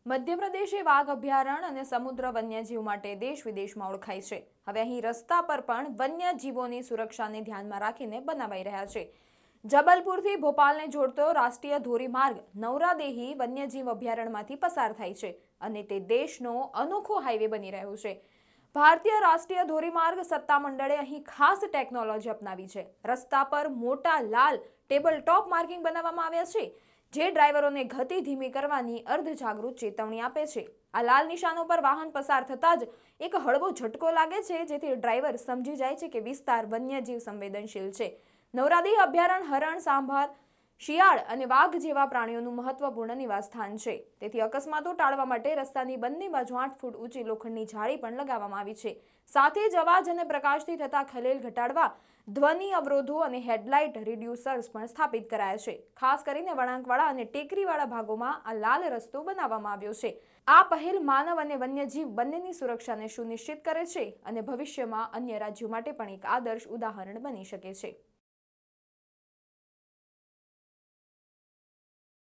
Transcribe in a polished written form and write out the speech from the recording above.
મધ્યપ્રદેશ એ વાઘ અભયારણ્ય અને સમુદ્ર વન્યજીવ માટે દેશ વિદેશમાં ઓળખાય છે. હવે અહીં રસ્તા પર પણ વન્યજીવોની સુરક્ષાને ધ્યાનમાં રાખીને બનાવાઈ રહ્યા છે. જબલપુરથી ભોપાલને જોડતો રાષ્ટ્રીય ધોરીમાર્ગ નૌરાદેહી વન્યજીવ અભયારણ્યમાંથી પસાર થાય છે અને તે દેશનો અનોખો હાઈવે બની રહ્યો છે. ભારતીય રાષ્ટ્રીય ધોરીમાર્ગ સત્તામંડળે અહીં ખાસ ટેકનોલોજી અપનાવી છે. રસ્તા પર મોટા લાલ ટેબલ ટોપ માર્કિંગ બનાવવામાં આવ્યા છે, જે ડ્રાઈવરોને ગતિ ધીમી કરવાની અર્ધજાગૃત ચેતવણી આપે છે. આ લાલ નિશાનો પર વાહન પસાર થતાં જ એક હળવો ઝટકો લાગે છે, જેથી ડ્રાઈવર સમજી જાય છે કે વિસ્તાર વન્યજીવ સંવેદનશીલ છે. નૌરાદેહી અભયારણ્ય હરણ, સાંભર, શિયાળ અને વાઘ જેવા પ્રાણીઓનું મહત્વપૂર્ણ નિવાસસ્થાન છે. તેથી અકસ્માતો ટાળવા માટે રસ્તાની બંને બાજુ 8 ફૂટ ઊંચી લોખંડની જાળી પણ લગાવવામાં આવી છે. સાથે જ અવાજ અને પ્રકાશથી થતા ખલેલ ઘટાડવા ધ્વનિ અવરોધો અને હેડલાઇટ રિડ્યુસર્સ પણ સ્થાપિત કરાયા છે. ખાસ કરીને વળાંકવાળા અને ટેકરીવાળા ભાગોમાં આ લાલ રસ્તો બનાવવામાં આવ્યો છે. આ પહેલ માનવ અને વન્યજીવ બંનેની સુરક્ષાને સુનિશ્ચિત કરે છે અને ભવિષ્યમાં અન્ય રાજ્યો માટે પણ એક આદર્શ ઉદાહરણ બની શકે છે.